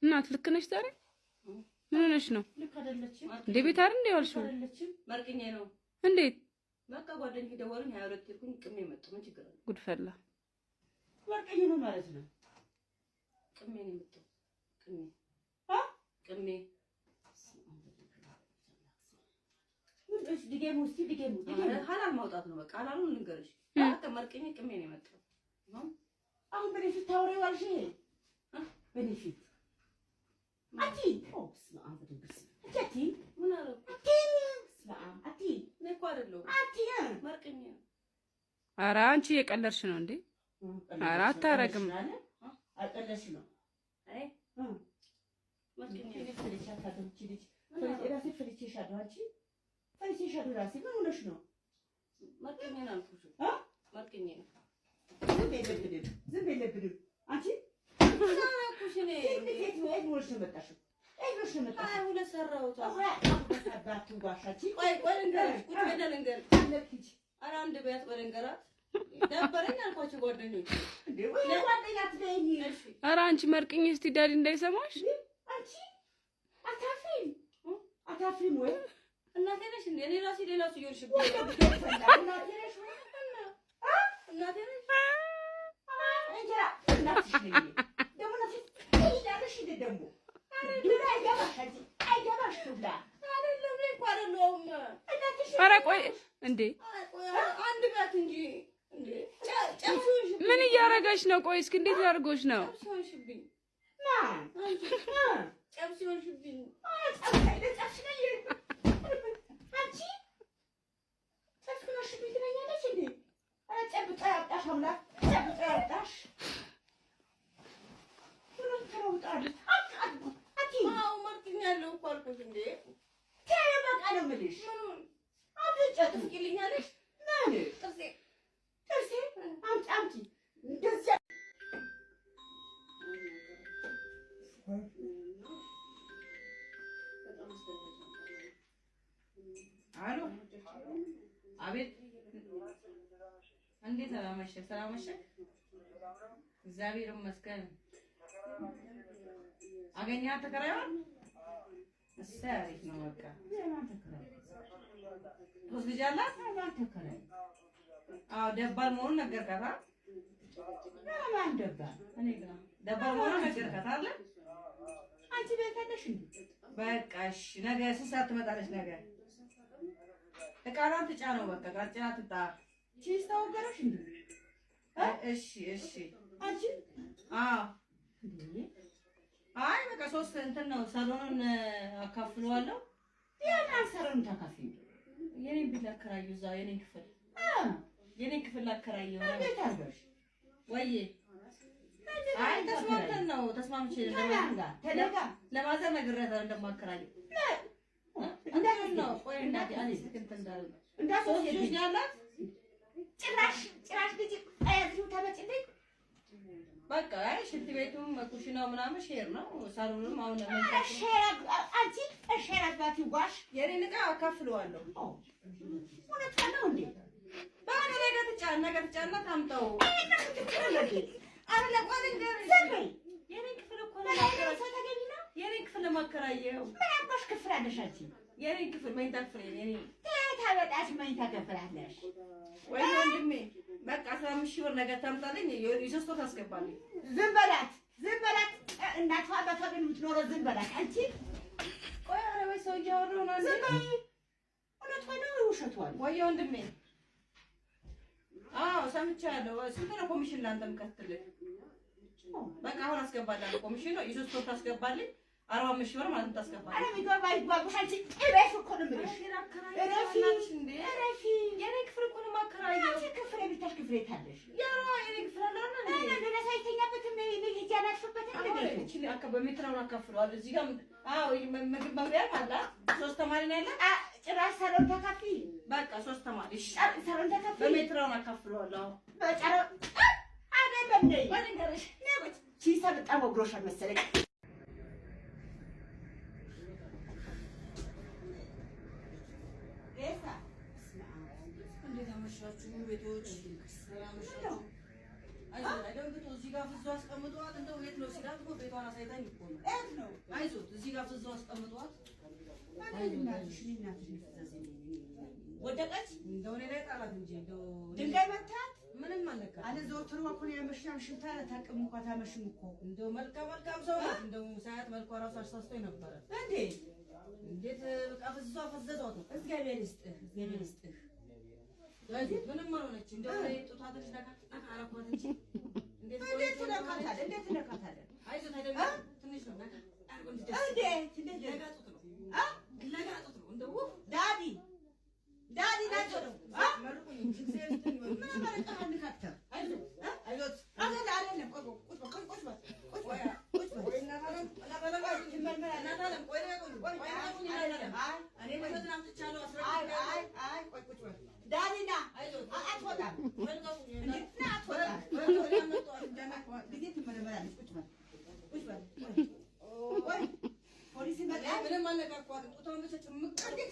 እናት ልክ ነሽ ዛሬ ምን ሆነሽ ነው ልክ አይደለችም እንዴ ቤት አይደል እንዴ ያልሽው ማርቀኛ ነው እንዴት በቃ ጓደኞቼ ደወሉኝ 22 ይልኩኝ ቅሜ መጣ ምን ችግር አለ ጉድፈላ ማርቀኛ ነው ማለት ነው ቅሜ ነው መጣ ቅሜ ዲጌሙ ሐላል ማውጣት ነው በቃ ሐላሉን ልንገርሽ በቃ ማርቀኛ ቅሜ ነው የመጣው አሁን በኔፊት ታውሪዋልሽ በኔፊት አቲ ስማም በደንብስ አቲ ምን አለው አቲ ስማም አቲ ነኮ አይደለም አቲ ማርቀኛ ኧረ አንቺ የቀለድሽ ነው እንዴ ኧረ አታረግም አቀለሽ ነው አይ ማርቀኛ ለፍልቻ ታደምጪ ልጅ ራሴ ፍልቼሻለሁ አንቺ ፍልቼሻለሁ ራሴ ምን ሆነሽ ነው ማርቀኛ ነው አልኩሽ ማርቀኛ ዝም በለብድም አንቺ ኩሽኔ እንዴት ነው አይሞሽ መጣሽ አይሞሽ መጣሽ አይ ሁለ ሰራውታ አባቱ ባሻቺ ቆይ ልንገርሽ ቁጭ በለ ልንገርሽ አለክጂ ኧረ አንድ ቢያት በልንገራት ደበረኝ አልኳቸው ጓደኞቼ እንዴ ወይ ጓደኛት ነኝ ኧረ አንቺ መርቅኝ እስቲ ዳዲ እንዳይሰማሽ አንቺ አታፍሪም ወይ እናቴ ነሽ እንዴ እኔ ራሴ ሌላ ሰው ይወርሽብኝ እናቴ ነሽ ወይ እናቴ ነሽ እንጀራ እናትሽ ነኝ ደሞ እናትሽ ይላልሽ ደሞ ዱላ አይገባሽ ዱላ አይደለም እኮ አይደለም እናትሽ ኧረ ቆይ እንዴ አንድ ባት እንጂ እንዴ ምን እያረጋሽ ነው ቆይ እስኪ እንዴት ያርጎሽ ነው ጨብሲሽብኝ ጨብሲሽብኝ አቤት እንዴት አመሸ ሰላም አመሸ እግዚአብሔር ይመስገን አገኘህ ተከራይዋን እሰይ ነው በቃ ወስጃላት ተከራይ አዎ ደባል መሆኑን ነገርካታ ማን ደባል እኔ ጋር ደባል መሆኑን ነገርካታ አለ አንቺ ቤት አለሽ በቃ እሺ ነገ ስንት ሰዓት ትመጣለች ነገ እቃራን ትጫነው በቃ ጋርጫና ትጣ ቺስ ታወገረሽ እንዴ እሺ አንቺ አይ በቃ ሶስት እንትን ነው ሳሎኑን አካፍለዋለሁ ያን ሰሩን ተካፍይ የኔን ቢል አከራዩ እዛው የኔን ክፍል አከራየው እንዴት አድርገሽ ወይ አይ ተስማምተን ነው ተስማምቼ ተደጋ ለማዘር ነግሬያታለሁ እንደማከራየው እንደምን ነው ቆይ እናቴ አለኝ ስክንት እንዳለ ሶስት ልጅ ያላት ጭራሽ ልጅ አይዙ ተመጭልኝ በቃ ሽንት ቤቱም ኩሽናው ምናምን ሼር ነው ሳሎኑም አሁን ሼር አንቺ ሼር አባቲ ዋሽ የኔን ዕቃ አካፍለዋለሁ እውነት ነው እንዴ ባለ ነገር ተጫና ታምጣው አረ ለቆን እንደዚህ የኔን ክፍል እኮ ነው ተገኝና የኔን ክፍል ለማከራየው ምን አባሽ ክፍል አለሽ አንቺ የኔን ክፍል መኝታ ክፍል የኔ ታበጣሽ መኝታ ክፍል አለሽ ወይ ወንድሜ በቃ 15 ብር ነገር ታምጣልኝ ይሶስቶ ታስገባልኝ ዝም በላት እናቷ አባቷ ግን የምትኖረው ዝም በላት አንቺ ቆይ አረ ወይ ሰው እያወራሁ ነው ዝም በይ እውነት ነው ውሸት ወይ ወንድሜ አዎ ሰምቻለሁ ስንት ነው ኮሚሽን ላንተ የምከፍልህ በቃ አሁን አስገባለሁ ኮሚሽን ነው ይሶስቶ ታስገባልኝ 45 ብር ማለት ታስገባለህ አረ ቢገባ ይጓጉ አንቺ እረፍ እኮ ነው የምልሽ እረፊ የኔ ክፍል እኮ ነው ማከራየው አንቺ ክፍል ቢታሽ ክፍል የታለሽ ያው የኔ ክፍል አለና እንዴ ለሳይተኛበት ምን ይጃናሽበት እንዴ እቺ በሜትራውን አካፍለዋል እዚህ ጋር አዎ ምግብ መብሪያ አለ 3 ተማሪ ነው ያለ ጭራሽ ሰሎን ተካፊ በቃ 3 ተማሪ እሺ ሰሎን ተካፊ በሜትራውን አካፍለዋል አዎ በጨረ አይደለም ነይ ወንገርሽ ነው ቺሳ በጣም ወግሮሻል መሰለኝ አይደንግጡ እዚህ ጋር ፍዞ አስቀምጧት እንደው የት ነው ሲላት እኮ ቤቷን አሳይታኝ እኮ ነው። የት ነው? አይዞት እዚህ ጋር ፍዞ አስቀምጧት። ወደቀች እንደው እኔ ላይ ጣላት እንጂ እንደው ድንጋይ መታት ምንም አልነካም። አለ ዘወትር እኮ ያመሽናም ሽንታ ታቅም እንኳ ታመሽም እኮ እንደው መልካም ሰው ናት። እንደው ሳያት መልኳ ራሱ አሳስቶኝ ነበረ። እንዴት በቃ ፍዞ አፈዘዟት። እግዚአብሔር ይስጥህ፣ እግዚአብሔር ይስጥህ። ምንም አልሆነችም። እንደው ጡቷ ትንሽ ነካ አረኳት እንጂ እንዴት ትነካታለህ? አይዞት አይደለም ትንሽ ነው ነካ አርጎ እንዴት ለጋ ጡት ነው ለጋ ጡት ነው እንደው ዳዲ ናቸው ነው መርቁኝ እግዚአብሔር ይስጥኝ። ምን ማለቃህን ካክተር አይዞት አይደለም ቆይ እናታለም ቆይ እኔ በጣም ትቻለው ዳዲና አትወጣም እንዴት አትወጣም ጊዜ ትመረመራለች። ቁጭ በል ቆይ ፖሊስ ይመጣል። ምንም አልነካኳትም። ጡቷን ብቻ ጭምቅ አድርጌ